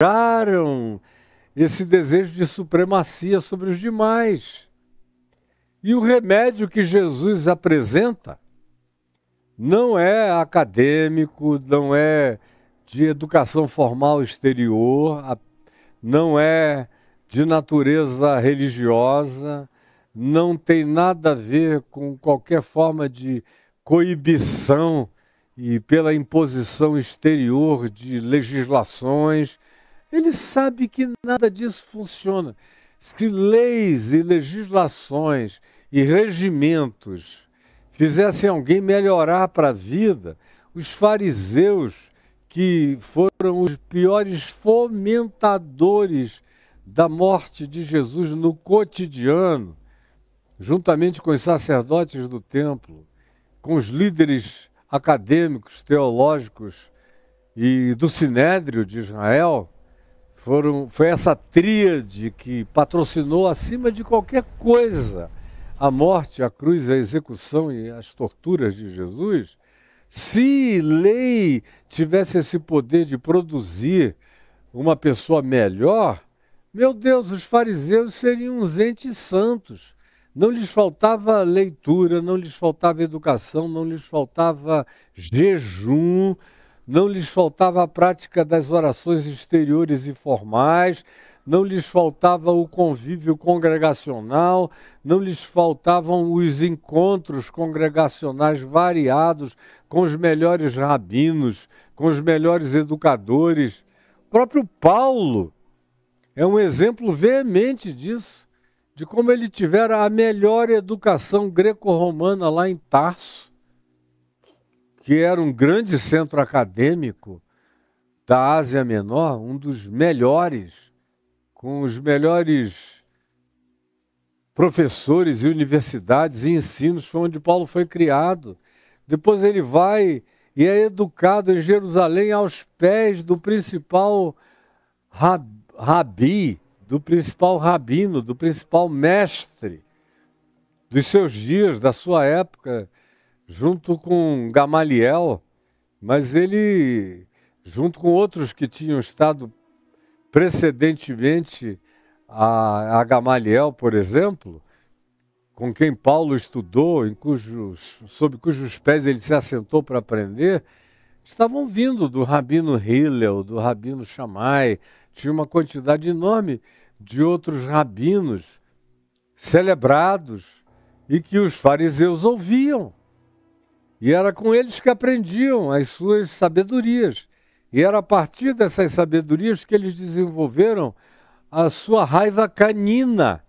desejaram esse desejo de supremacia sobre os demais. E o remédio que Jesus apresenta não é acadêmico, não é de educação formal exterior, não é de natureza religiosa, não tem nada a ver com qualquer forma de coibição e pela imposição exterior de legislações. Ele sabe que nada disso funciona. Se leis e legislações e regimentos fizessem alguém melhorar para a vida, os fariseus, que foram os piores fomentadores da morte de Jesus no cotidiano, juntamente com os sacerdotes do templo, com os líderes acadêmicos, teológicos e do Sinédrio de Israel, foi essa tríade que patrocinou acima de qualquer coisa a morte, a cruz, a execução e as torturas de Jesus. Se lei tivesse esse poder de produzir uma pessoa melhor, meu Deus, os fariseus seriam uns entes santos. Não lhes faltava leitura, não lhes faltava educação, não lhes faltava jejum, não lhes faltava a prática das orações exteriores e formais, não lhes faltava o convívio congregacional, não lhes faltavam os encontros congregacionais variados com os melhores rabinos, com os melhores educadores. O próprio Paulo é um exemplo veemente disso, de como ele tivera a melhor educação greco-romana lá em Tarso, que era um grande centro acadêmico da Ásia Menor, um dos melhores, com os melhores professores e universidades e ensinos, foi onde Paulo foi criado. Depois ele vai e é educado em Jerusalém aos pés do principal rabi, do principal rabino, do principal mestre dos seus dias, da sua época, junto com Gamaliel, mas ele, junto com outros que tinham estado precedentemente a Gamaliel, por exemplo, com quem Paulo estudou, sob cujos pés ele se assentou para aprender, estavam vindo do rabino Hillel, do rabino Shammai, tinha uma quantidade enorme de outros rabinos celebrados e que os fariseus ouviam. E era com eles que aprendiam as suas sabedorias. E era a partir dessas sabedorias que eles desenvolveram a sua raiva canina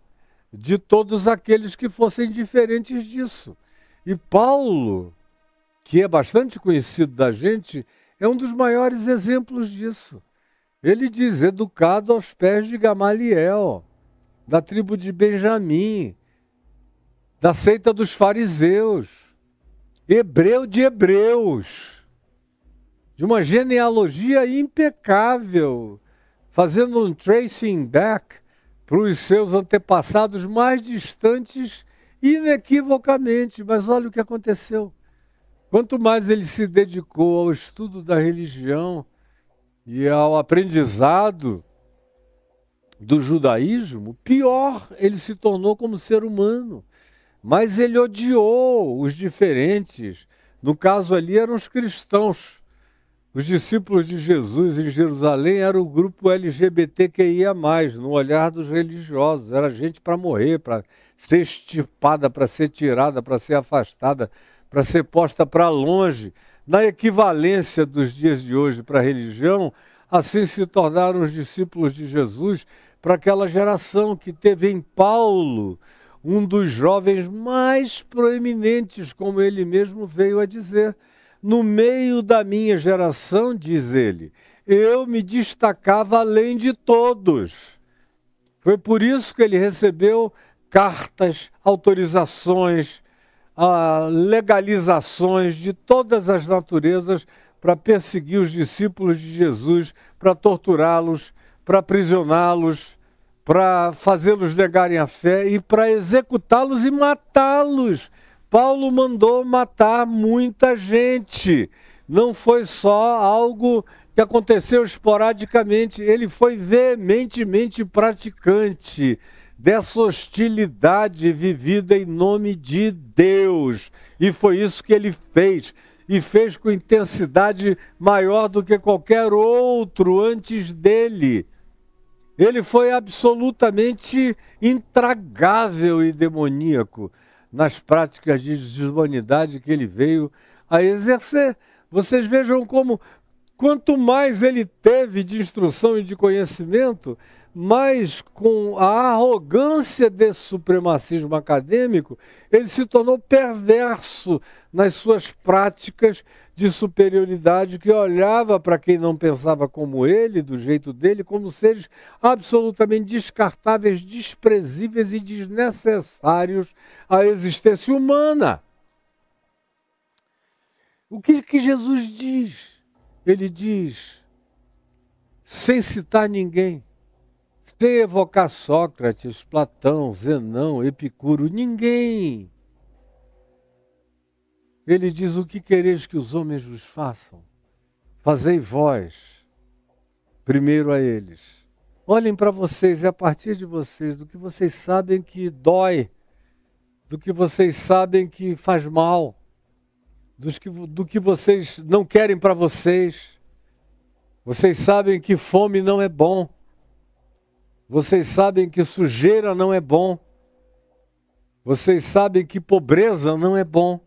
de todos aqueles que fossem diferentes disso. E Paulo, que é bastante conhecido da gente, é um dos maiores exemplos disso. Ele diz, educado aos pés de Gamaliel, da tribo de Benjamim, da seita dos fariseus, hebreu de hebreus, de uma genealogia impecável, fazendo um tracing back para os seus antepassados mais distantes inequivocamente. Mas olha o que aconteceu. Quanto mais ele se dedicou ao estudo da religião e ao aprendizado do judaísmo, pior ele se tornou como ser humano. Mas ele odiou os diferentes. No caso ali eram os cristãos. Os discípulos de Jesus em Jerusalém eram o grupo LGBTQIA+, no olhar dos religiosos. Era gente para morrer, para ser extirpada, para ser tirada, para ser afastada, para ser posta para longe. Na equivalência dos dias de hoje para a religião, assim se tornaram os discípulos de Jesus para aquela geração que teve em Paulo um dos jovens mais proeminentes, como ele mesmo veio a dizer. No meio da minha geração, diz ele, eu me destacava além de todos. Foi por isso que ele recebeu cartas, autorizações, legalizações de todas as naturezas para perseguir os discípulos de Jesus, para torturá-los, para aprisioná-los, para fazê-los negarem a fé e para executá-los e matá-los. Paulo mandou matar muita gente. Não foi só algo que aconteceu esporadicamente. Ele foi veementemente praticante dessa hostilidade vivida em nome de Deus. E foi isso que ele fez. E fez com intensidade maior do que qualquer outro antes dele. Ele foi absolutamente intragável e demoníaco nas práticas de desumanidade que ele veio a exercer. Vocês vejam como, quanto mais ele teve de instrução e de conhecimento, mais com a arrogância desse supremacismo acadêmico, ele se tornou perverso nas suas práticas de superioridade, que olhava para quem não pensava como ele, do jeito dele, como seres absolutamente descartáveis, desprezíveis e desnecessários à existência humana. O que Jesus diz? Ele diz, sem citar ninguém, sem evocar Sócrates, Platão, Zenão, Epicuro, ninguém. Ele diz, o que quereis que os homens vos façam? Fazei vós, primeiro a eles. Olhem para vocês, e a partir de vocês, do que vocês sabem que dói, do que vocês sabem que faz mal, do que vocês não querem para vocês. Vocês sabem que fome não é bom. Vocês sabem que sujeira não é bom. Vocês sabem que pobreza não é bom.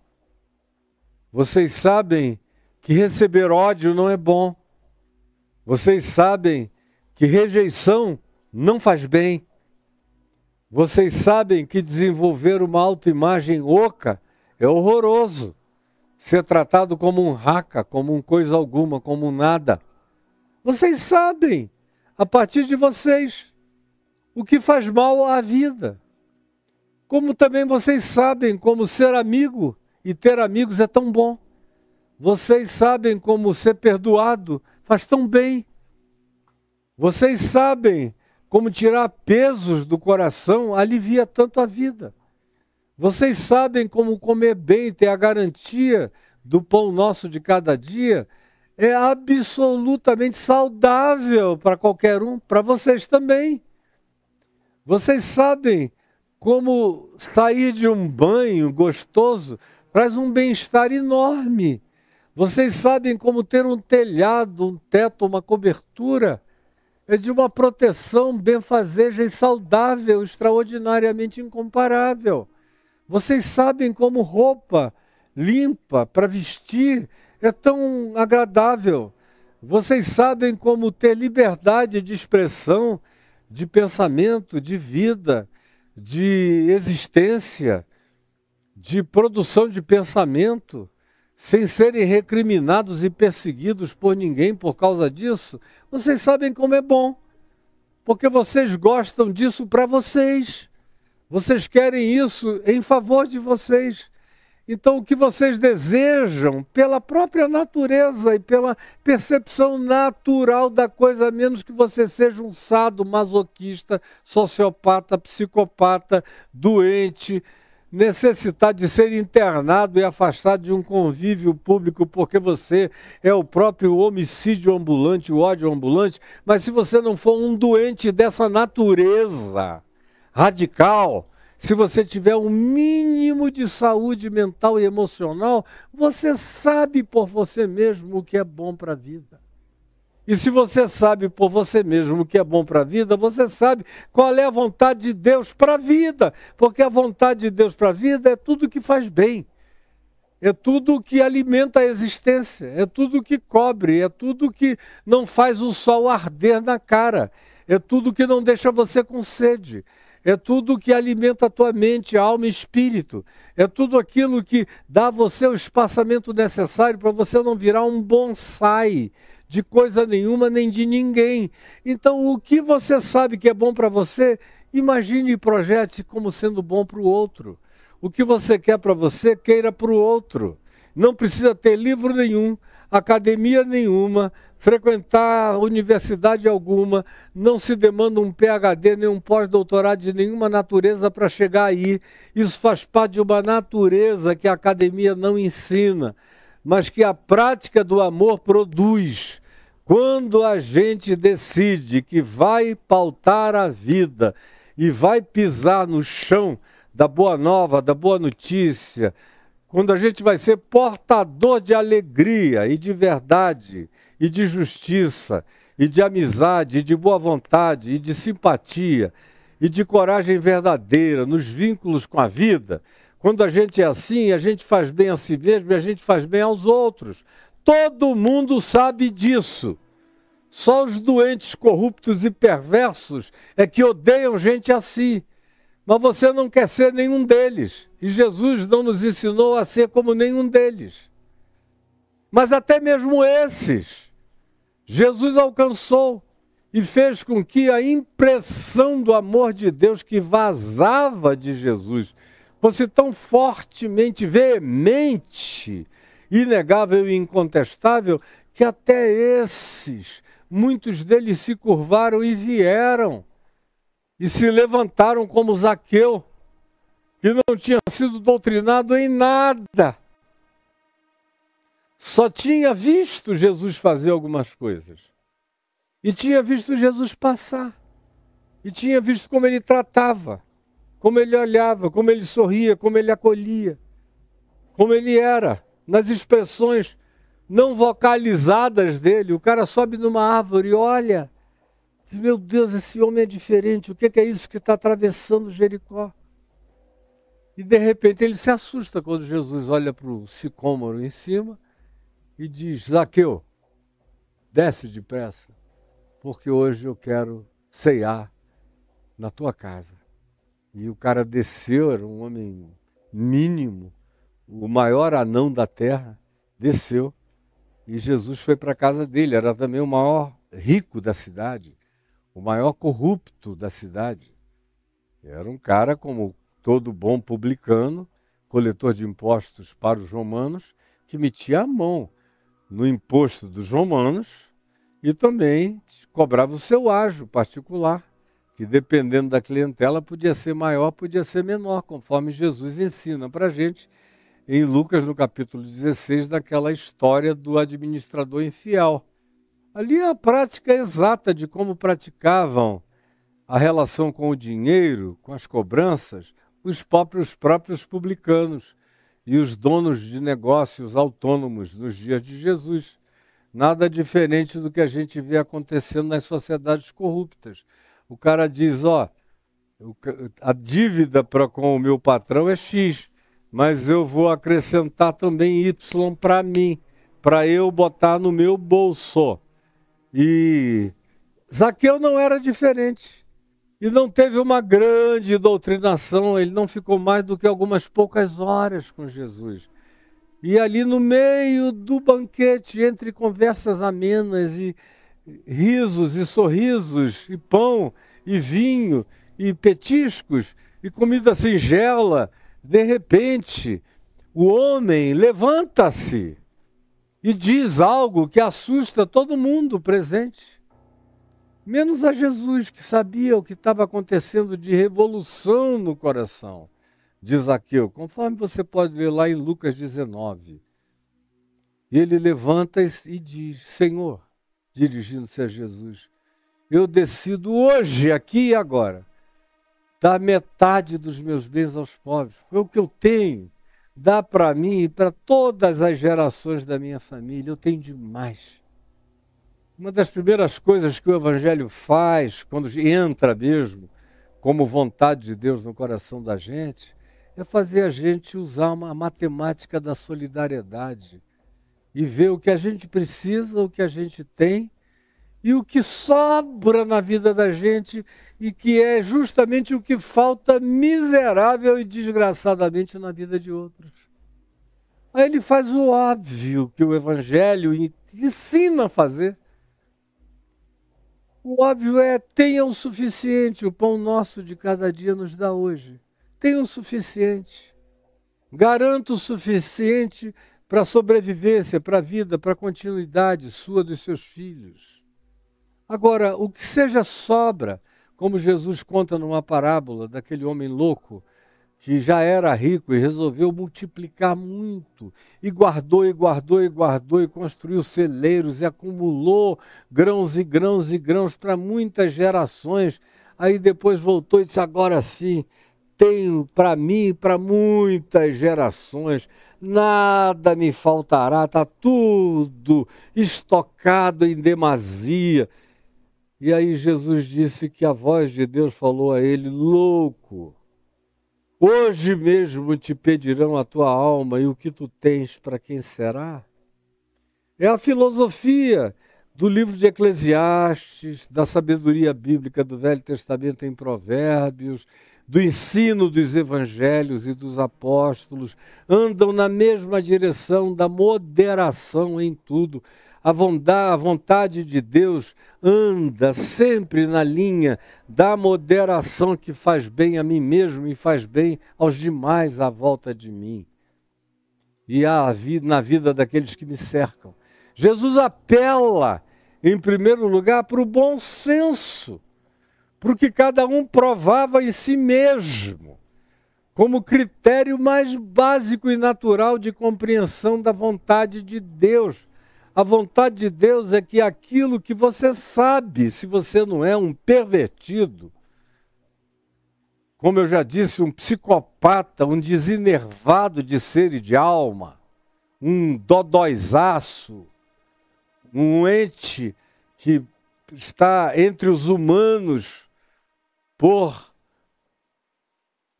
Vocês sabem que receber ódio não é bom. Vocês sabem que rejeição não faz bem. Vocês sabem que desenvolver uma autoimagem oca é horroroso. Ser tratado como um raca, como um coisa alguma, como um nada. Vocês sabem, a partir de vocês, o que faz mal à vida. Como também vocês sabem como ser amigo e ter amigos é tão bom. Vocês sabem como ser perdoado faz tão bem. Vocês sabem como tirar pesos do coração alivia tanto a vida. Vocês sabem como comer bem, ter a garantia do pão nosso de cada dia, é absolutamente saudável para qualquer um, para vocês também. Vocês sabem como sair de um banho gostoso traz um bem-estar enorme. Vocês sabem como ter um telhado, um teto, uma cobertura é de uma proteção benfazeja e saudável, extraordinariamente incomparável. Vocês sabem como roupa limpa para vestir é tão agradável. Vocês sabem como ter liberdade de expressão, de pensamento, de vida, de existência, de produção de pensamento, sem serem recriminados e perseguidos por ninguém por causa disso. Vocês sabem como é bom, porque vocês gostam disso para vocês. Vocês querem isso em favor de vocês. Então, o que vocês desejam, pela própria natureza e pela percepção natural da coisa, a menos que você seja um sado, masoquista, sociopata, psicopata, doente, necessitado de ser internado e afastado de um convívio público porque você é o próprio homicídio ambulante, o ódio ambulante, mas se você não for um doente dessa natureza radical, se você tiver um mínimo de saúde mental e emocional, você sabe por você mesmo o que é bom para a vida. E se você sabe por você mesmo o que é bom para a vida, você sabe qual é a vontade de Deus para a vida. Porque a vontade de Deus para a vida é tudo que faz bem. É tudo que alimenta a existência. É tudo que cobre. É tudo que não faz o sol arder na cara. É tudo que não deixa você com sede. É tudo que alimenta a tua mente, alma e espírito. É tudo aquilo que dá a você o espaçamento necessário para você não virar um bonsai de coisa nenhuma nem de ninguém. Então, o que você sabe que é bom para você, imagine e projete como sendo bom para o outro. O que você quer para você, queira para o outro. Não precisa ter livro nenhum, academia nenhuma, frequentar universidade alguma, não se demanda um PhD, nem um pós-doutorado de nenhuma natureza para chegar aí. Isso faz parte de uma natureza que a academia não ensina, mas que a prática do amor produz. Quando a gente decide que vai pautar a vida e vai pisar no chão da boa nova, da boa notícia, quando a gente vai ser portador de alegria e de verdade, e de justiça, e de amizade, e de boa vontade, e de simpatia, e de coragem verdadeira nos vínculos com a vida, quando a gente é assim, a gente faz bem a si mesmo e a gente faz bem aos outros. Todo mundo sabe disso. Só os doentes, corruptos e perversos é que odeiam gente assim. Mas você não quer ser nenhum deles. E Jesus não nos ensinou a ser como nenhum deles. Mas até mesmo esses, Jesus alcançou e fez com que a impressão do amor de Deus que vazava de Jesus fosse tão fortemente, veemente, inegável e incontestável, que até esses, muitos deles se curvaram e vieram, e se levantaram como Zaqueu, que não tinha sido doutrinado em nada. Só tinha visto Jesus fazer algumas coisas. E tinha visto Jesus passar. E tinha visto como ele tratava, como ele olhava, como ele sorria, como ele acolhia, como ele era, nas expressões não vocalizadas dele. O cara sobe numa árvore e olha, diz, meu Deus, esse homem é diferente, o que é isso que está atravessando Jericó? E de repente ele se assusta quando Jesus olha para o sicômoro em cima e diz, Zaqueu, desce depressa, porque hoje eu quero ceiar na tua casa. E o cara desceu, era um homem mínimo, o maior anão da terra, desceu. E Jesus foi para a casa dele, era também o maior rico da cidade, o maior corrupto da cidade. Era um cara como todo bom publicano, coletor de impostos para os romanos, que metia a mão no imposto dos romanos e também cobrava o seu ágio particular, que dependendo da clientela podia ser maior, podia ser menor, conforme Jesus ensina para a gente em Lucas, no capítulo 16, daquela história do administrador infiel. Ali é a prática exata de como praticavam a relação com o dinheiro, com as cobranças, os próprios publicanos e os donos de negócios autônomos nos dias de Jesus. Nada diferente do que a gente vê acontecendo nas sociedades corruptas. O cara diz, ó, a dívida com o meu patrão é X, mas eu vou acrescentar também Y para mim, para eu botar no meu bolso. E Zaqueu não era diferente. E não teve uma grande doutrinação, ele não ficou mais do que algumas poucas horas com Jesus. E ali no meio do banquete, entre conversas amenas e risos e sorrisos, e pão, e vinho, e petiscos, e comida singela, de repente, o homem levanta-se e diz algo que assusta todo mundo presente. Menos a Jesus, que sabia o que estava acontecendo de revolução no coração de Zaqueu, conforme você pode ler lá em Lucas 19. Ele levanta e diz, Senhor, dirigindo-se a Jesus, eu decido hoje, aqui e agora, dar metade dos meus bens aos pobres. Foi o que eu tenho. Dá para mim e para todas as gerações da minha família. Eu tenho demais. Uma das primeiras coisas que o Evangelho faz, quando entra mesmo, como vontade de Deus no coração da gente, é fazer a gente usar uma matemática da solidariedade e ver o que a gente precisa, o que a gente tem e o que sobra na vida da gente e que é justamente o que falta miserável e desgraçadamente na vida de outros. Aí ele faz o óbvio que o Evangelho ensina a fazer. O óbvio é, tenha o suficiente, o pão nosso de cada dia nos dá hoje. Tenha o suficiente. Garanta o suficiente para a sobrevivência, para a vida, para a continuidade sua dos seus filhos. Agora, o que seja sobra, como Jesus conta numa parábola daquele homem louco que já era rico e resolveu multiplicar muito, e guardou, e guardou, e guardou, e construiu celeiros, e acumulou grãos e grãos e grãos para muitas gerações. Aí depois voltou e disse, agora sim, tenho para mim e para muitas gerações, nada me faltará, está tudo estocado em demasia. E aí Jesus disse que a voz de Deus falou a ele, louco, hoje mesmo te pedirão a tua alma e o que tu tens para quem será? É a filosofia do livro de Eclesiastes, da sabedoria bíblica do Velho Testamento em Provérbios, do ensino dos evangelhos e dos apóstolos, andam na mesma direção da moderação em tudo. A vontade de Deus anda sempre na linha da moderação que faz bem a mim mesmo e faz bem aos demais à volta de mim. E na vida daqueles que me cercam. Jesus apela, em primeiro lugar, para o bom senso, para o que cada um provava em si mesmo, como critério mais básico e natural de compreensão da vontade de Deus. A vontade de Deus é que aquilo que você sabe, se você não é um pervertido, como eu já disse, um psicopata, um desenervado de ser e de alma, um dodóizaço, um ente que está entre os humanos por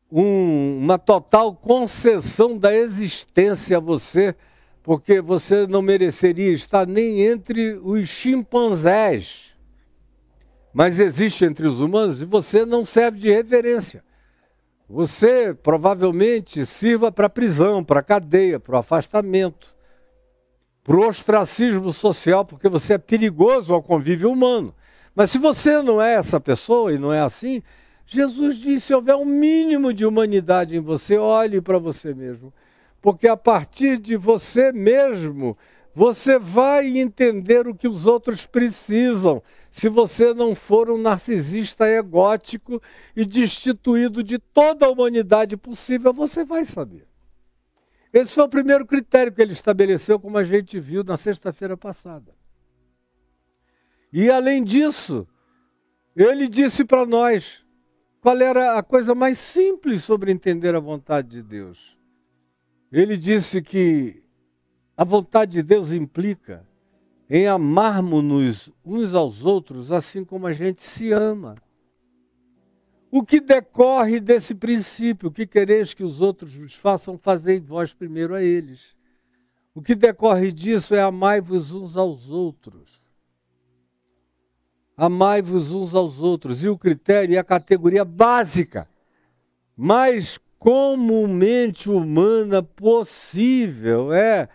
uma total concessão da existência a você, porque você não mereceria estar nem entre os chimpanzés, mas existe entre os humanos e você não serve de referência. Você provavelmente sirva para a prisão, para a cadeia, para o afastamento, para o ostracismo social, porque você é perigoso ao convívio humano. Mas se você não é essa pessoa e não é assim, Jesus disse, se houver um mínimo de humanidade em você, olhe para você mesmo. Porque a partir de você mesmo, você vai entender o que os outros precisam. Se você não for um narcisista egótico e destituído de toda a humanidade possível, você vai saber. Esse foi o primeiro critério que ele estabeleceu, como a gente viu na sexta-feira passada. E além disso, ele disse para nós qual era a coisa mais simples sobre entender a vontade de Deus. Ele disse que a vontade de Deus implica em amarmos-nos uns aos outros assim como a gente se ama. O que decorre desse princípio, que quereis que os outros vos façam, fazei vós primeiro a eles. O que decorre disso é amai-vos uns aos outros. Amai-vos uns aos outros. E o critério e a categoria básica, mais comumente humana possível é,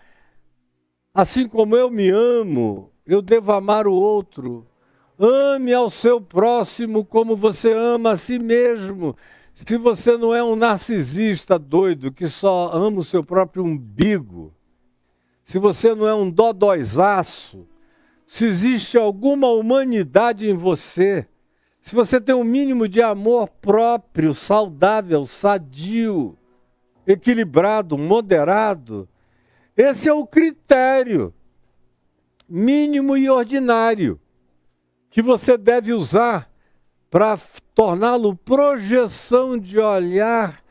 assim como eu me amo, eu devo amar o outro. Ame ao seu próximo como você ama a si mesmo. Se você não é um narcisista doido que só ama o seu próprio umbigo, se você não é um dodóizaço, se existe alguma humanidade em você, se você tem um mínimo de amor próprio, saudável, sadio, equilibrado, moderado, esse é o critério mínimo e ordinário que você deve usar para torná-lo projeção de olhar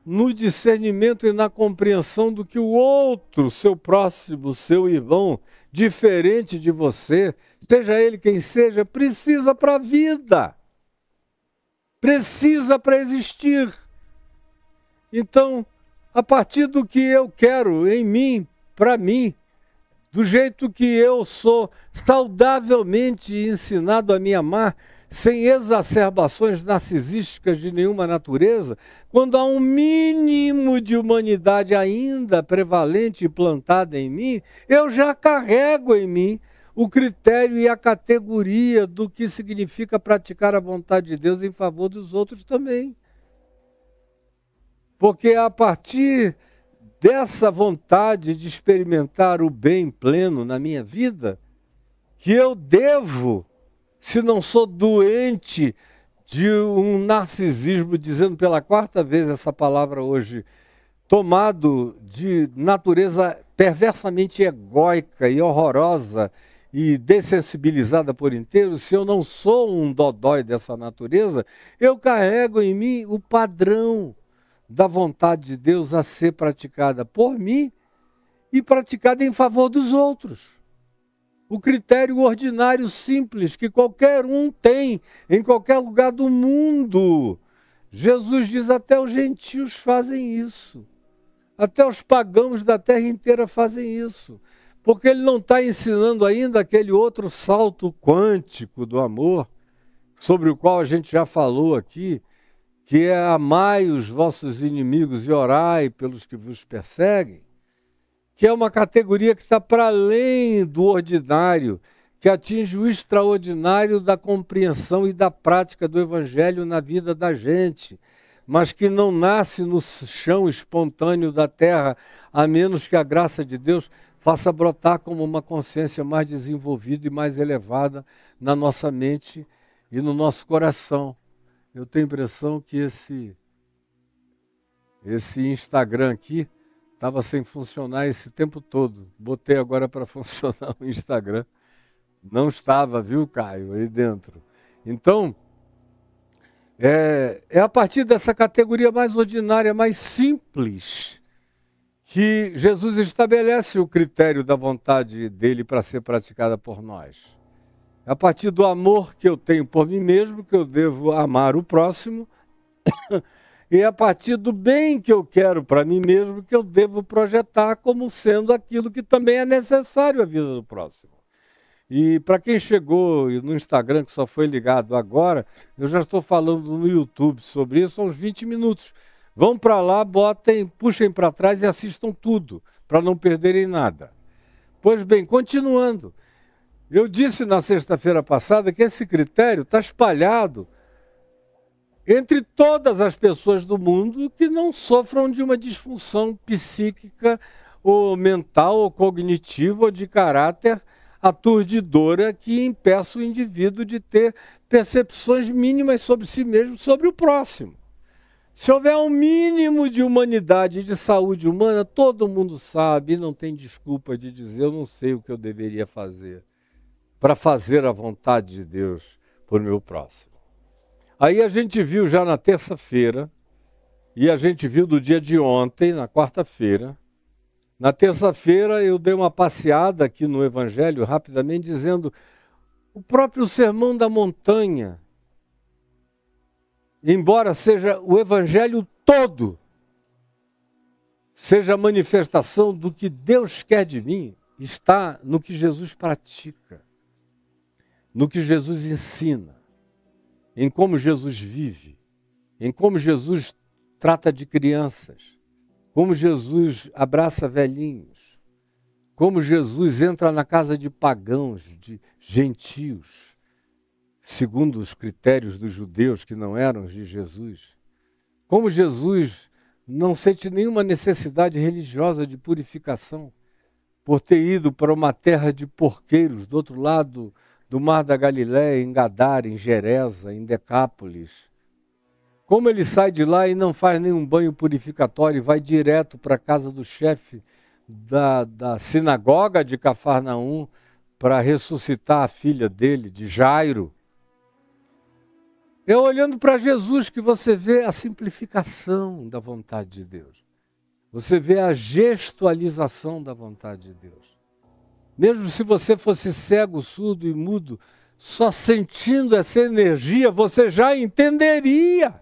no discernimento e na compreensão do que o outro, seu próximo, seu irmão, diferente de você, seja ele quem seja, precisa para a vida, precisa para existir. Então, a partir do que eu quero em mim, para mim, do jeito que eu sou saudavelmente ensinado a me amar, sem exacerbações narcisísticas de nenhuma natureza, quando há um mínimo de humanidade ainda prevalente e plantada em mim, eu já carrego em mim o critério e a categoria do que significa praticar a vontade de Deus em favor dos outros também. Porque a partir dessa vontade de experimentar o bem pleno na minha vida, que eu devo, se não sou doente de um narcisismo, dizendo pela quarta vez essa palavra hoje, tomado de natureza perversamente egóica e horrorosa e dessensibilizada por inteiro. Se eu não sou um dodói dessa natureza, eu carrego em mim o padrão da vontade de Deus a ser praticada por mim e praticada em favor dos outros. O critério ordinário simples que qualquer um tem em qualquer lugar do mundo. Jesus diz: até os gentios fazem isso. Até os pagãos da terra inteira fazem isso. Porque ele não está ensinando ainda aquele outro salto quântico do amor, sobre o qual a gente já falou aqui, que é: amai os vossos inimigos e orai pelos que vos perseguem, que é uma categoria que está para além do ordinário, que atinge o extraordinário da compreensão e da prática do Evangelho na vida da gente, mas que não nasce no chão espontâneo da terra, a menos que a graça de Deus faça brotar como uma consciência mais desenvolvida e mais elevada na nossa mente e no nosso coração. Eu tenho a impressão que esse Instagram aqui estava sem funcionar esse tempo todo. Botei agora para funcionar o Instagram. Não estava, viu, Caio, aí dentro. Então, é a partir dessa categoria mais ordinária, mais simples, que Jesus estabelece o critério da vontade dele para ser praticada por nós. É a partir do amor que eu tenho por mim mesmo que eu devo amar o próximo, e é a partir do bem que eu quero para mim mesmo que eu devo projetar como sendo aquilo que também é necessário à vida do próximo. E para quem chegou no Instagram, que só foi ligado agora, eu já estou falando no YouTube sobre isso há uns 20 minutos. Vão para lá, puxem para trás e assistam tudo, para não perderem nada. Pois bem, continuando. Eu disse na sexta-feira passada que esse critério está espalhado entre todas as pessoas do mundo que não sofram de uma disfunção psíquica ou mental ou cognitiva ou de caráter aturdidora que impeça o indivíduo de ter percepções mínimas sobre si mesmo, sobre o próximo. Se houver um mínimo de humanidade e de saúde humana, todo mundo sabe e não tem desculpa de dizer: eu não sei o que eu deveria fazer para fazer a vontade de Deus por meu próximo. Aí a gente viu já na terça-feira, e a gente viu do dia de ontem, na quarta-feira. Na terça-feira eu dei uma passeada aqui no Evangelho, rapidamente, dizendo: o próprio Sermão da Montanha, embora seja o Evangelho todo, seja a manifestação do que Deus quer de mim, está no que Jesus pratica, no que Jesus ensina, em como Jesus vive, em como Jesus trata de crianças, como Jesus abraça velhinhos, como Jesus entra na casa de pagãos, de gentios, segundo os critérios dos judeus que não eram de Jesus, como Jesus não sente nenhuma necessidade religiosa de purificação por ter ido para uma terra de porqueiros, do outro lado do Mar da Galileia, em Gadara, em Geresa, em Decápolis. Como ele sai de lá e não faz nenhum banho purificatório e vai direto para a casa do chefe da sinagoga de Cafarnaum para ressuscitar a filha dele, de Jairo. É olhando para Jesus que você vê a simplificação da vontade de Deus. Você vê a gestualização da vontade de Deus. Mesmo se você fosse cego, surdo e mudo, só sentindo essa energia, você já entenderia.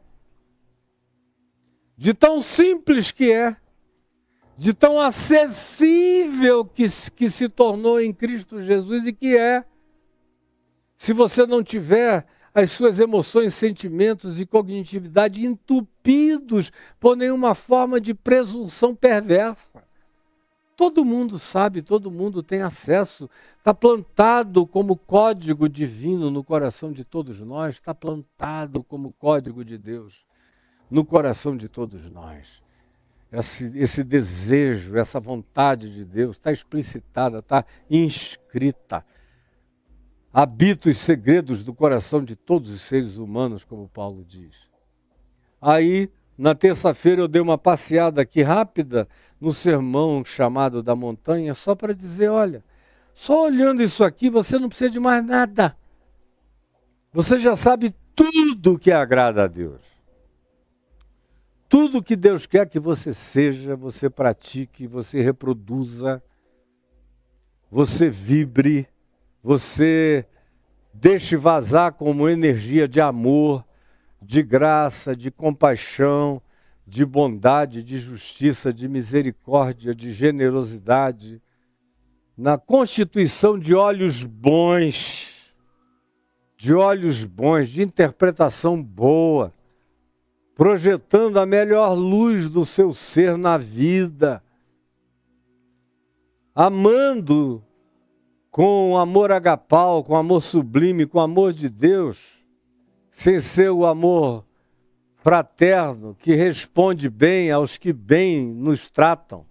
De tão simples que é, de tão acessível que se tornou em Cristo Jesus e que é. Se você não tiver as suas emoções, sentimentos e cognitividade entupidos por nenhuma forma de presunção perversa. Todo mundo sabe, todo mundo tem acesso, está plantado como código divino no coração de todos nós, está plantado como código de Deus no coração de todos nós. Esse desejo, essa vontade de Deus está explicitada, está inscrita. habita os segredos do coração de todos os seres humanos, como Paulo diz. Aí, na terça-feira, eu dei uma passeada aqui rápida no sermão chamado da montanha, só para dizer, olha, só olhando isso aqui, você não precisa de mais nada. Você já sabe tudo que agrada a Deus. Tudo que Deus quer que você seja, você pratique, você reproduza, você vibre, você deixe vazar como energia de amor, de graça, de compaixão, de bondade, de justiça, de misericórdia, de generosidade, na constituição de olhos bons, de interpretação boa, projetando a melhor luz do seu ser na vida, amando com amor agapau, com amor sublime, com amor de Deus, sem ser o amor fraterno que responde bem aos que bem nos tratam.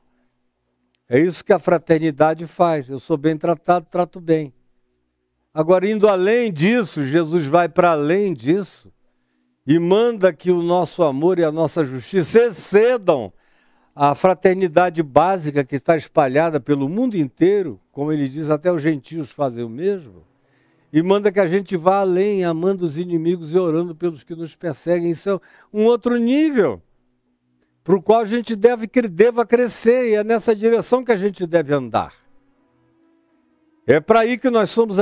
É isso que a fraternidade faz. Eu sou bem tratado, trato bem. Agora, indo além disso, Jesus vai para além disso e manda que o nosso amor e a nossa justiça excedam a fraternidade básica que está espalhada pelo mundo inteiro, como ele diz, até os gentios fazem o mesmo, e manda que a gente vá além, amando os inimigos e orando pelos que nos perseguem. Isso é um outro nível para o qual a gente deva crescer, e é nessa direção que a gente deve andar. É para aí que nós somos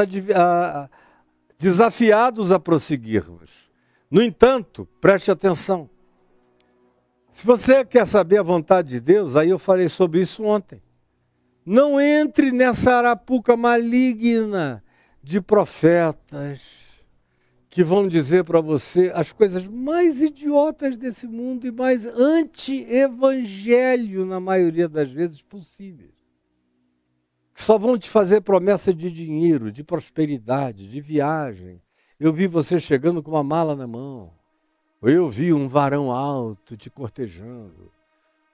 desafiados a prosseguirmos. No entanto, preste atenção. Se você quer saber a vontade de Deus, aí eu falei sobre isso ontem. Não entre nessa arapuca maligna de profetas que vão dizer para você as coisas mais idiotas desse mundo e mais anti-evangelho, na maioria das vezes, possíveis. Só vão te fazer promessa de dinheiro, de prosperidade, de viagem. Eu vi você chegando com uma mala na mão. Ou eu vi um varão alto te cortejando.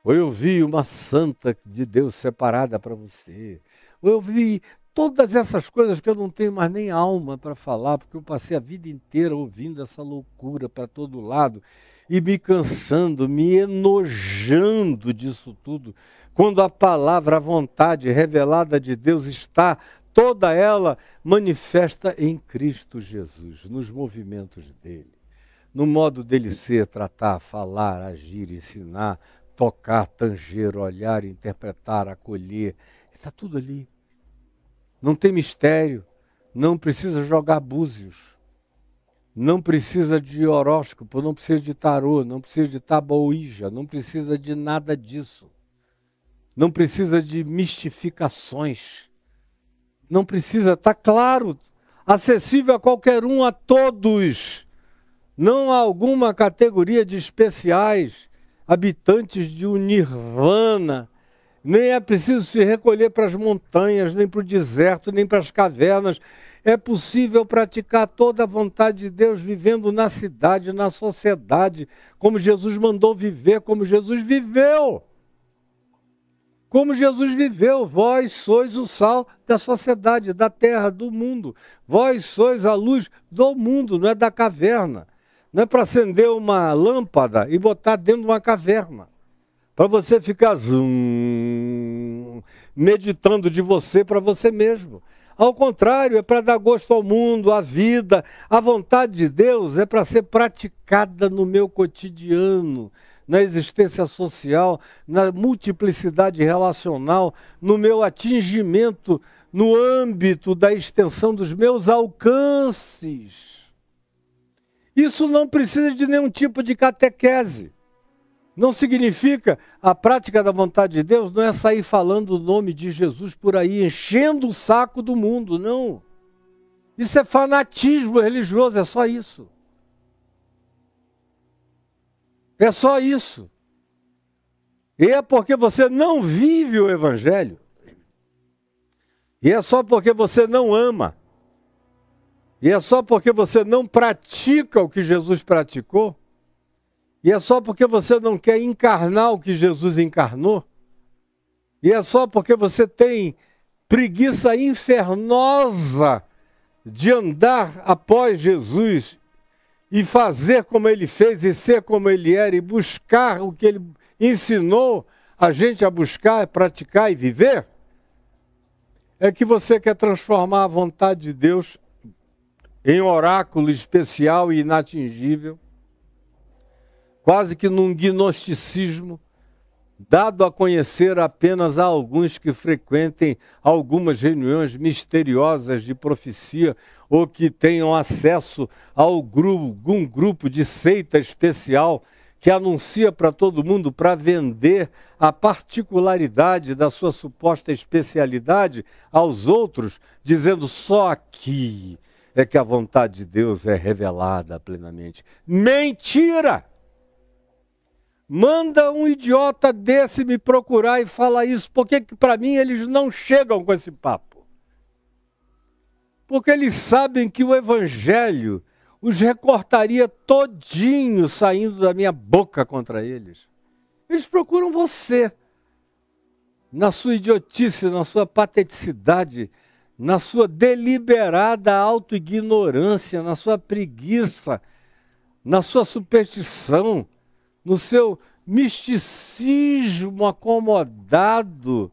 Ou eu vi uma santa de Deus separada para você. Ou eu vi todas essas coisas que eu não tenho mais nem alma para falar, porque eu passei a vida inteira ouvindo essa loucura para todo lado e me cansando, me enojando disso tudo. Quando a palavra, a vontade revelada de Deus está toda ela manifesta em Cristo Jesus, nos movimentos dele, no modo dele ser, tratar, falar, agir, ensinar, tocar, tanger, olhar, interpretar, acolher. Está tudo ali. Não tem mistério, não precisa jogar búzios, não precisa de horóscopo, não precisa de tarô, não precisa de taboíja, não precisa de nada disso. Não precisa de mistificações. Não precisa, está claro, acessível a qualquer um, a todos. Não há alguma categoria de especiais, habitantes de um nirvana. Nem é preciso se recolher para as montanhas, nem para o deserto, nem para as cavernas. É possível praticar toda a vontade de Deus vivendo na cidade, na sociedade, como Jesus mandou viver, como Jesus viveu. Como Jesus viveu, vós sois o sal da sociedade, da terra, do mundo. Vós sois a luz do mundo, não é da caverna. Não é para acender uma lâmpada e botar dentro de uma caverna. Para você ficar meditando de você para você mesmo. Ao contrário, é para dar gosto ao mundo, à vida. A vontade de Deus é para ser praticada no meu cotidiano, na existência social, na multiplicidade relacional, no meu atingimento, no âmbito da extensão dos meus alcances. Isso não precisa de nenhum tipo de catequese. Não significa, a prática da vontade de Deus não é sair falando o nome de Jesus por aí, enchendo o saco do mundo, não. Isso é fanatismo religioso, é só isso. É só isso. E é porque você não vive o Evangelho. E é só porque você não ama. E é só porque você não pratica o que Jesus praticou. E é só porque você não quer encarnar o que Jesus encarnou. E é só porque você tem preguiça infernosa de andar após Jesus e fazer como ele fez e ser como ele era e buscar o que ele ensinou a gente a buscar, praticar e viver, é que você quer transformar a vontade de Deus em oráculo especial e inatingível, quase que num gnosticismo, dado a conhecer apenas a alguns que frequentem algumas reuniões misteriosas de profecia ou que tenham acesso a algum grupo de seita especial que anuncia para todo mundo para vender a particularidade da sua suposta especialidade aos outros, dizendo só aqui é que a vontade de Deus é revelada plenamente. Mentira! Manda um idiota desse me procurar e fala isso. Por que para mim eles não chegam com esse papo? Porque eles sabem que o Evangelho os recortaria todinho saindo da minha boca contra eles. Eles procuram você, na sua idiotice, na sua pateticidade, na sua deliberada autoignorância, na sua preguiça, na sua superstição, no seu misticismo acomodado,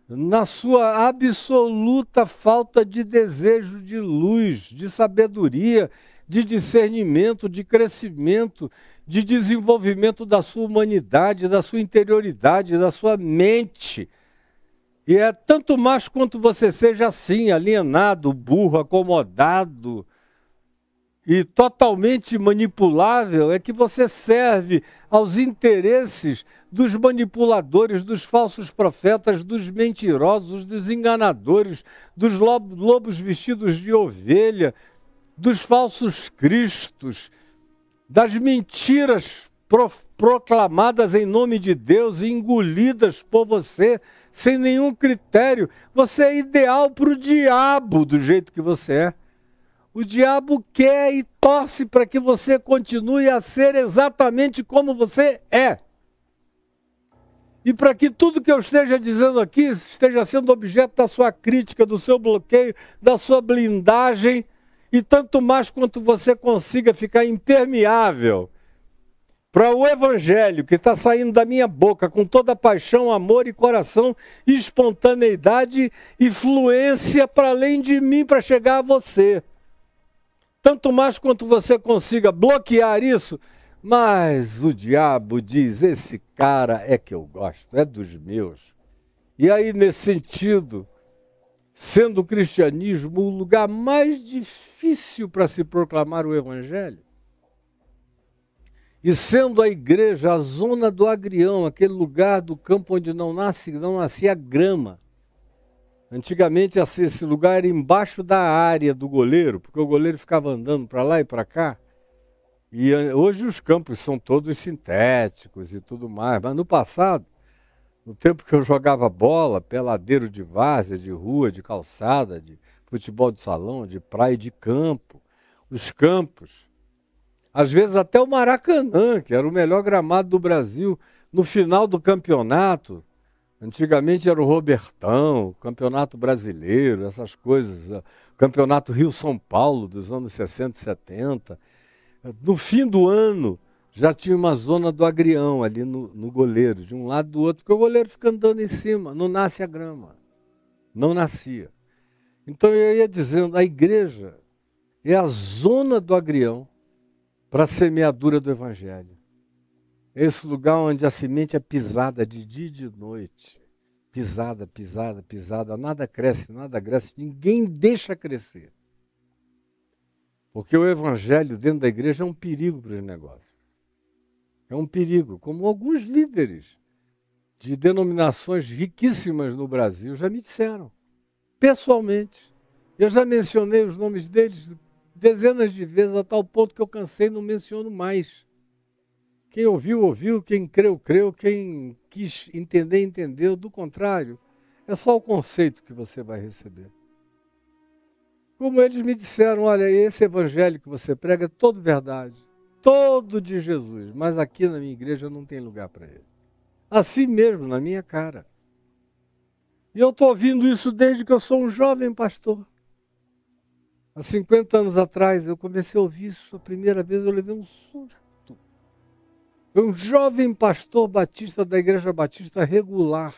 na sua absoluta falta de desejo de luz, de sabedoria, de discernimento, de crescimento, de desenvolvimento da sua humanidade, da sua interioridade, da sua mente. E é tanto mais quanto você seja assim, alienado, burro, acomodado e totalmente manipulável, é que você serve aos interesses dos manipuladores, dos falsos profetas, dos mentirosos, dos enganadores, dos lobos vestidos de ovelha, dos falsos cristos, das mentiras proclamadas em nome de Deus e engolidas por você sem nenhum critério. Você é ideal para o diabo do jeito que você é. O diabo quer e torce para que você continue a ser exatamente como você é. E para que tudo que eu esteja dizendo aqui esteja sendo objeto da sua crítica, do seu bloqueio, da sua blindagem, e tanto mais quanto você consiga ficar impermeável para o Evangelho que está saindo da minha boca com toda paixão, amor e coração, e espontaneidade e fluência para além de mim para chegar a você. Tanto mais quanto você consiga bloquear isso, mas o diabo diz, esse cara é que eu gosto, é dos meus. E aí, nesse sentido, sendo o cristianismo o lugar mais difícil para se proclamar o Evangelho, e sendo a igreja a zona do agrião, aquele lugar do campo onde não nascia grama. Antigamente esse lugar era embaixo da área do goleiro, porque o goleiro ficava andando para lá e para cá. E hoje os campos são todos sintéticos e tudo mais, mas no passado, no tempo que eu jogava bola, peladeiro de várzea, de rua, de calçada, de futebol de salão, de praia e de campo, os campos, às vezes até o Maracanã, que era o melhor gramado do Brasil, no final do campeonato, antigamente era o Robertão, o Campeonato Brasileiro, essas coisas, o Campeonato Rio-São Paulo dos anos 60 e 70, no fim do ano, já tinha uma zona do agrião ali no goleiro, de um lado e do outro, porque o goleiro fica andando em cima, não nasce a grama. Não nascia. Então eu ia dizendo, a igreja é a zona do agrião para a semeadura do Evangelho. É esse lugar onde a semente é pisada de dia e de noite. Pisada, pisada, pisada, nada cresce, ninguém deixa crescer. Porque o Evangelho dentro da igreja é um perigo para os negócios. É um perigo, como alguns líderes de denominações riquíssimas no Brasil já me disseram, pessoalmente. Eu já mencionei os nomes deles dezenas de vezes, a tal ponto que eu cansei e não menciono mais. Quem ouviu, ouviu, quem creu, creu, quem quis entender, entendeu. Do contrário, é só o conceito que você vai receber. Como eles me disseram, olha, esse evangelho que você prega é todo verdade, todo de Jesus, mas aqui na minha igreja não tem lugar para ele. Assim mesmo, na minha cara. E eu estou ouvindo isso desde que eu sou um jovem pastor. Há 50 anos atrás, eu comecei a ouvir isso a primeira vez, eu levei um susto. Foi um jovem pastor batista da Igreja Batista Regular,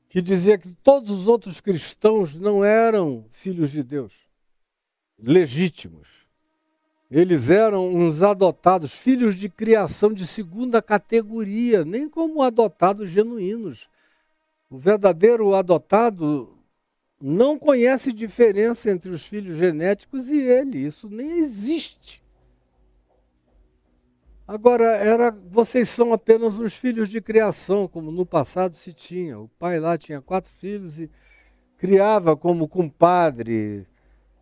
que dizia que todos os outros cristãos não eram filhos de Deus, legítimos. Eles eram uns adotados, filhos de criação de segunda categoria, nem como adotados genuínos. O verdadeiro adotado não conhece diferença entre os filhos genéticos e ele. Isso nem existe. Agora, vocês são apenas uns filhos de criação, como no passado se tinha. O pai lá tinha 4 filhos e criava como compadre,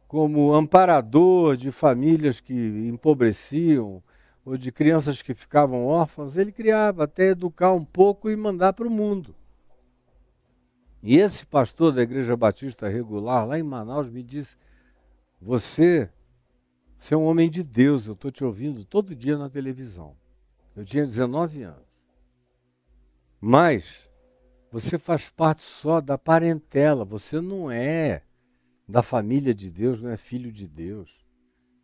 como amparador de famílias que empobreciam, ou de crianças que ficavam órfãs. Ele criava até educar um pouco e mandar para o mundo. E esse pastor da Igreja Batista Regular, lá em Manaus, me disse: você é um homem de Deus, eu estou te ouvindo todo dia na televisão. Eu tinha 19 anos. Mas você faz parte só da parentela, você não é da família de Deus, não é filho de Deus.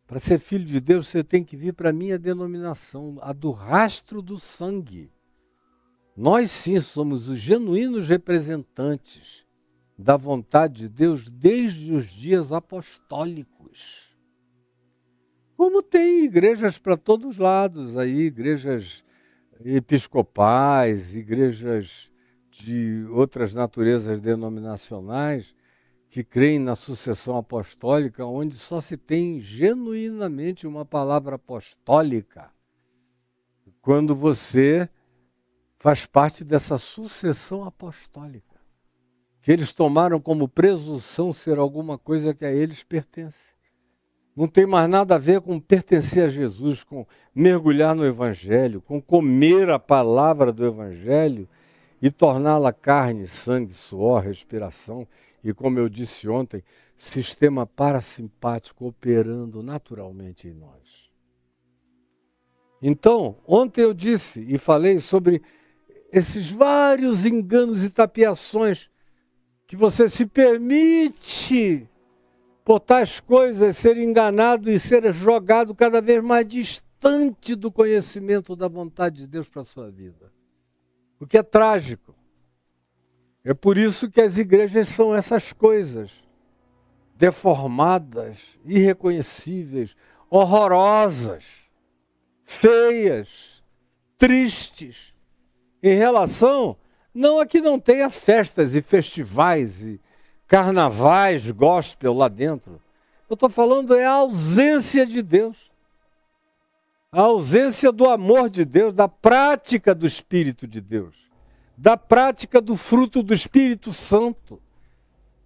Para ser filho de Deus, você tem que vir para a minha denominação, a do rastro do sangue. Nós sim somos os genuínos representantes da vontade de Deus desde os dias apostólicos. Como tem igrejas para todos os lados aí, igrejas episcopais, igrejas de outras naturezas denominacionais que creem na sucessão apostólica, onde só se tem genuinamente uma palavra apostólica quando você faz parte dessa sucessão apostólica, que eles tomaram como presunção ser alguma coisa que a eles pertence. Não tem mais nada a ver com pertencer a Jesus, com mergulhar no Evangelho, com comer a palavra do Evangelho e torná-la carne, sangue, suor, respiração e, como eu disse ontem, sistema parasimpático operando naturalmente em nós. Então, ontem eu disse e falei sobre esses vários enganos e tapiações que você se permite por tais coisas ser enganado e ser jogado cada vez mais distante do conhecimento da vontade de Deus para a sua vida. O que é trágico. É por isso que as igrejas são essas coisas, deformadas, irreconhecíveis, horrorosas, feias, tristes, em relação, não a que não tenha festas e festivais e carnavais gospel lá dentro. Eu estou falando a ausência de Deus. A ausência do amor de Deus, da prática do Espírito de Deus, da prática do fruto do Espírito Santo,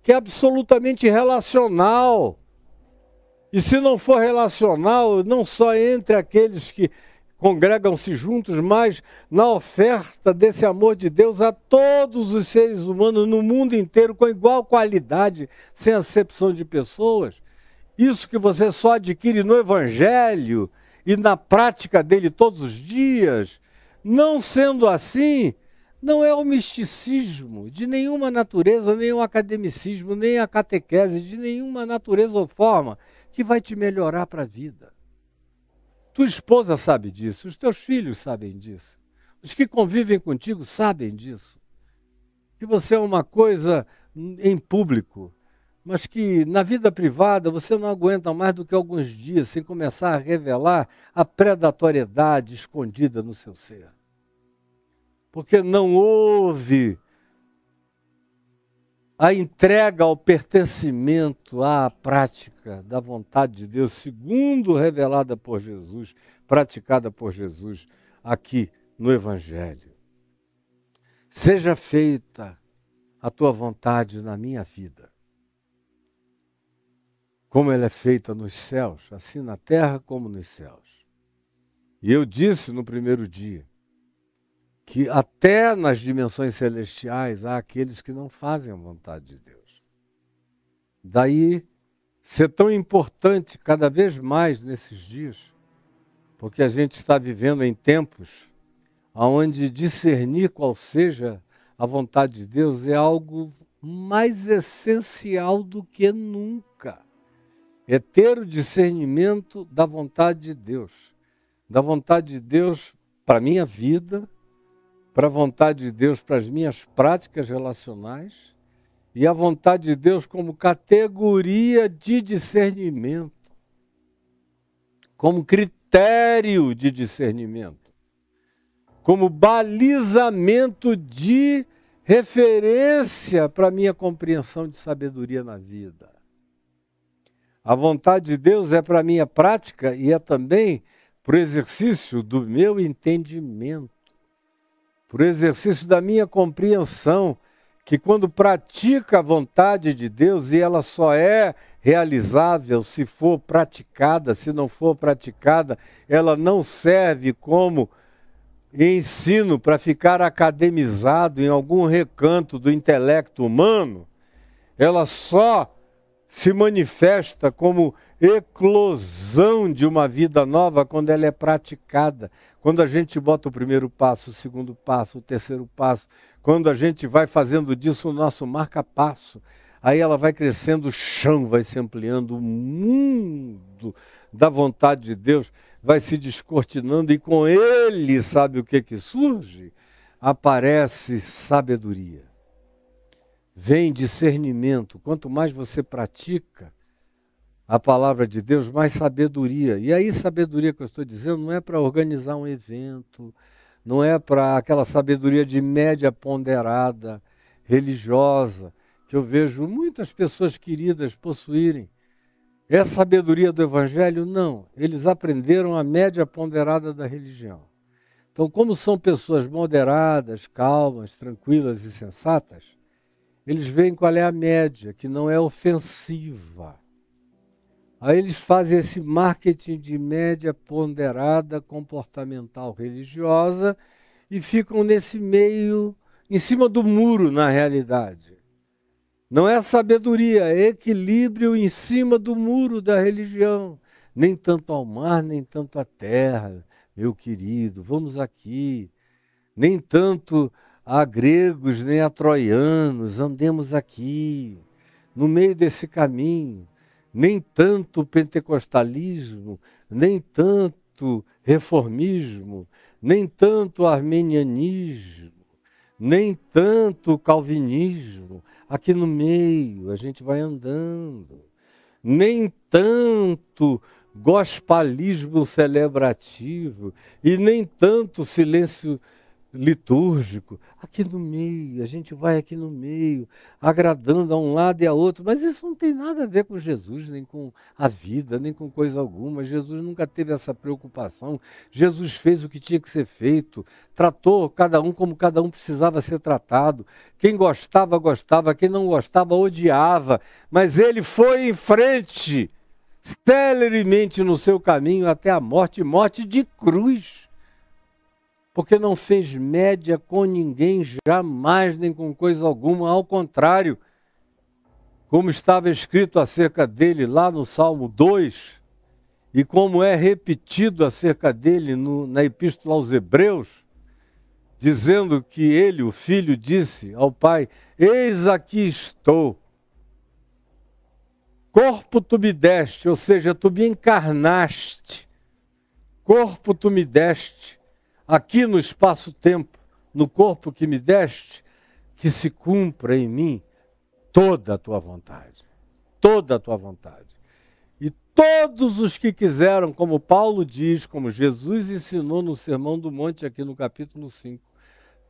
que é absolutamente relacional. E se não for relacional, não só entre aqueles que congregam-se juntos, mas na oferta desse amor de Deus a todos os seres humanos no mundo inteiro, com igual qualidade, sem acepção de pessoas. Isso que você só adquire no Evangelho e na prática dele todos os dias. Não sendo assim, não é o misticismo de nenhuma natureza, nem o academicismo, nem a catequese de nenhuma natureza ou forma que vai te melhorar para a vida. Tua esposa sabe disso, os teus filhos sabem disso, os que convivem contigo sabem disso. Que você é uma coisa em público, mas que na vida privada você não aguenta mais do que alguns dias sem começar a revelar a predatoriedade escondida no seu ser. Porque não houve a entrega ao pertencimento à prática da vontade de Deus, segundo revelada por Jesus, praticada por Jesus aqui no Evangelho. Seja feita a tua vontade na minha vida, como ela é feita nos céus, assim na terra como nos céus. E eu disse no primeiro dia, que até nas dimensões celestiais há aqueles que não fazem a vontade de Deus. Daí ser tão importante cada vez mais nesses dias, porque a gente está vivendo em tempos onde discernir qual seja a vontade de Deus é algo mais essencial do que nunca. é ter o discernimento da vontade de Deus. Da vontade de Deus para a minha vida, para a vontade de Deus para as minhas práticas relacionais e a vontade de Deus como categoria de discernimento, como critério de discernimento, como balizamento de referência para a minha compreensão de sabedoria na vida. A vontade de Deus é para a minha prática e é também para o exercício do meu entendimento, para o exercício da minha compreensão, que quando pratica a vontade de Deus, e ela só é realizável se for praticada, se não for praticada, ela não serve como ensino para ficar academizado em algum recanto do intelecto humano, ela só se manifesta como eclosão de uma vida nova quando ela é praticada. Quando a gente bota o primeiro passo, o segundo passo, o terceiro passo, quando a gente vai fazendo disso o nosso marca-passo, aí ela vai crescendo, o chão vai se ampliando, o mundo da vontade de Deus vai se descortinando e com ele, sabe o que surge? Aparece sabedoria. Vem discernimento. Quanto mais você pratica a palavra de Deus, mais sabedoria. E aí, sabedoria que eu estou dizendo não é para organizar um evento, não é para aquela sabedoria de média ponderada, religiosa, que eu vejo muitas pessoas queridas possuírem. É a sabedoria do Evangelho? Não. Eles aprenderam a média ponderada da religião. Então, como são pessoas moderadas, calmas, tranquilas e sensatas, eles veem qual é a média, que não é ofensiva. Aí eles fazem esse marketing de média ponderada, comportamental, religiosa, e ficam nesse meio, em cima do muro, na realidade. Não é sabedoria, é equilíbrio em cima do muro da religião. Nem tanto ao mar, nem tanto à terra, meu querido, vamos aqui. Nem tanto a gregos, nem a troianos, andemos aqui, no meio desse caminho. Nem tanto pentecostalismo, nem tanto reformismo, nem tanto armenianismo, nem tanto calvinismo. Aqui no meio a gente vai andando. Nem tanto gospalismo celebrativo e nem tanto silêncio litúrgico. Aqui no meio, a gente vai aqui no meio, agradando a um lado e a outro, mas isso não tem nada a ver com Jesus, nem com a vida, nem com coisa alguma. Jesus nunca teve essa preocupação. Jesus fez o que tinha que ser feito, tratou cada um como cada um precisava ser tratado. Quem gostava, gostava, quem não gostava, odiava, mas ele foi em frente, celeremente no seu caminho até a morte, morte de cruz. Porque não fez média com ninguém, jamais, nem com coisa alguma, ao contrário, como estava escrito acerca dele lá no Salmo 2, e como é repetido acerca dele na Epístola aos Hebreus, dizendo que ele, o Filho, disse ao Pai: eis aqui estou, corpo tu me deste, ou seja, tu me encarnaste, corpo tu me deste, aqui no espaço-tempo, no corpo que me deste, que se cumpra em mim toda a tua vontade. Toda a tua vontade. E todos os que quiseram, como Paulo diz, como Jesus ensinou no Sermão do Monte, aqui no capítulo 5,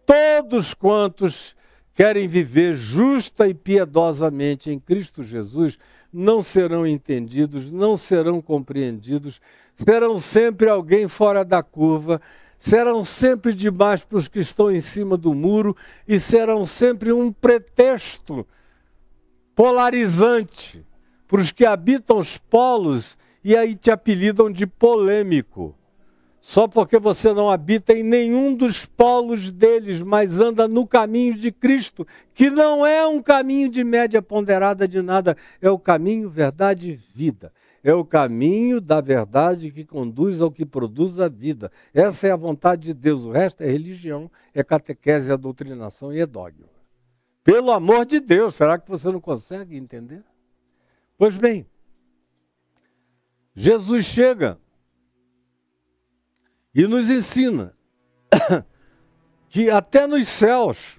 todos quantos querem viver justa e piedosamente em Cristo Jesus, não serão entendidos, não serão compreendidos, serão sempre alguém fora da curva, serão sempre demais para os que estão em cima do muro e serão sempre um pretexto polarizante para os que habitam os polos e aí te apelidam de polêmico. Só porque você não habita em nenhum dos polos deles, mas anda no caminho de Cristo, que não é um caminho de média ponderada de nada, é o caminho, verdade e vida. É o caminho da verdade que conduz ao que produz a vida. Essa é a vontade de Deus. O resto é religião, é catequese, é doutrinação e é dogma. Pelo amor de Deus, será que você não consegue entender? Pois bem, Jesus chega e nos ensina que até nos céus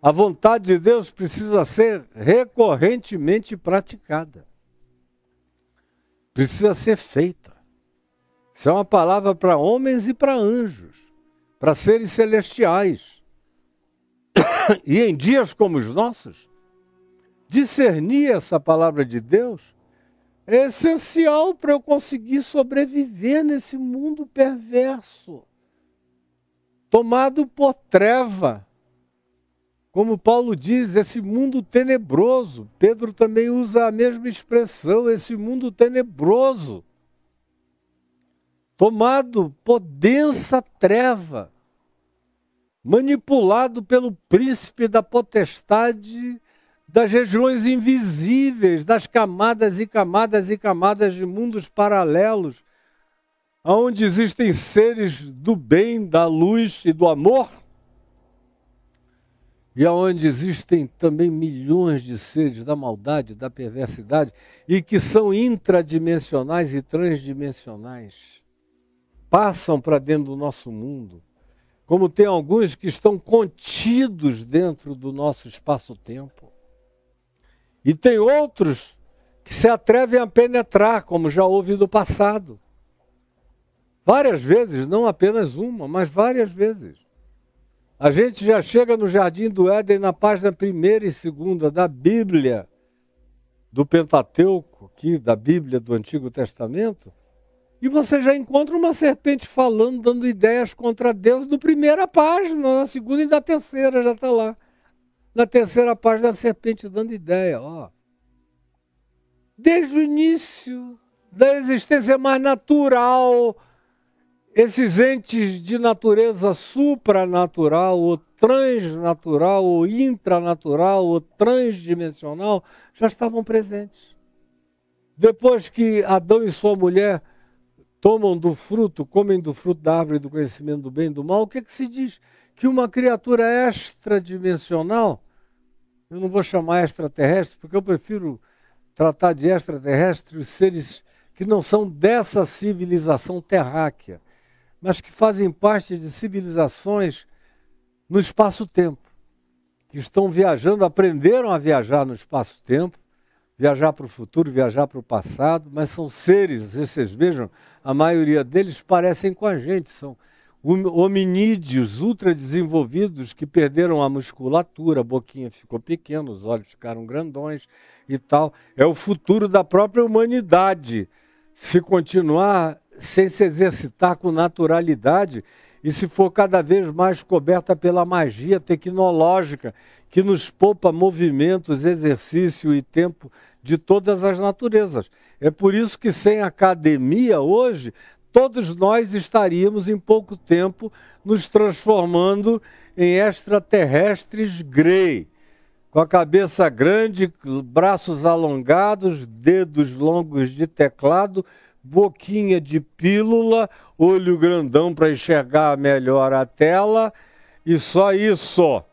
a vontade de Deus precisa ser recorrentemente praticada. Precisa ser feita. Isso é uma palavra para homens e para anjos, para seres celestiais. E em dias como os nossos, discernir essa palavra de Deus é essencial para eu conseguir sobreviver nesse mundo perverso, tomado por treva. Como Paulo diz, esse mundo tenebroso. Pedro também usa a mesma expressão, esse mundo tenebroso, tomado por densa treva, manipulado pelo príncipe da potestade das regiões invisíveis, das camadas e camadas e camadas de mundos paralelos, onde existem seres do bem, da luz e do amor, e onde existem também milhões de seres da maldade, da perversidade, e que são intradimensionais e transdimensionais. Passam para dentro do nosso mundo, como tem alguns que estão contidos dentro do nosso espaço-tempo. E tem outros que se atrevem a penetrar, como já houve no passado. Várias vezes, não apenas uma, mas várias vezes. A gente já chega no Jardim do Éden, na página 1ª e 2ª da Bíblia, do Pentateuco, aqui, da Bíblia do Antigo Testamento, e você já encontra uma serpente falando, dando ideias contra Deus, na 1ª página, na 2ª e na 3ª já está lá. Na 3ª página, a serpente dando ideia, ó. Desde o início da existência mais natural, esses entes de natureza supranatural, ou transnatural, ou intranatural, ou transdimensional, já estavam presentes. Depois que Adão e sua mulher tomam do fruto, comem do fruto da árvore do conhecimento do bem e do mal, o que se diz? Que uma criatura extradimensional, eu não vou chamar extraterrestre, porque eu prefiro tratar de extraterrestre os seres que não são dessa civilização terráquea, mas que fazem parte de civilizações no espaço-tempo, que estão viajando, aprenderam a viajar no espaço-tempo, viajar para o futuro, viajar para o passado, mas são seres, vocês vejam, a maioria deles parecem com a gente, são hominídeos ultradesenvolvidos que perderam a musculatura, a boquinha ficou pequena, os olhos ficaram grandões e tal. É o futuro da própria humanidade, se continuar sem se exercitar com naturalidade e se for cada vez mais coberta pela magia tecnológica que nos poupa movimentos, exercício e tempo de todas as naturezas. É por isso que sem academia hoje, todos nós estaríamos em pouco tempo nos transformando em extraterrestres grey, com a cabeça grande, braços alongados, dedos longos de teclado, boquinha de pílula, olho grandão para enxergar melhor a tela e só isso.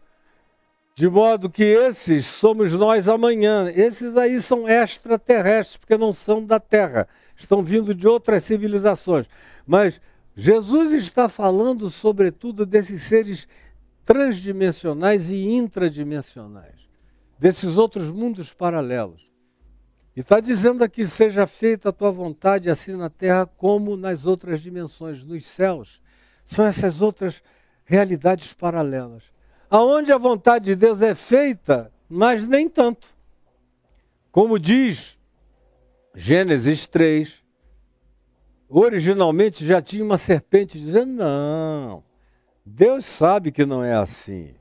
De modo que esses somos nós amanhã. Esses aí são extraterrestres, porque não são da Terra. Estão vindo de outras civilizações. Mas Jesus está falando, sobretudo, desses seres transdimensionais e intradimensionais, desses outros mundos paralelos. E está dizendo aqui, seja feita a tua vontade, assim na terra como nas outras dimensões, nos céus. São essas outras realidades paralelas. Aonde a vontade de Deus é feita, mas nem tanto. Como diz Gênesis 3, originalmente já tinha uma serpente dizendo, não, Deus sabe que não é assim.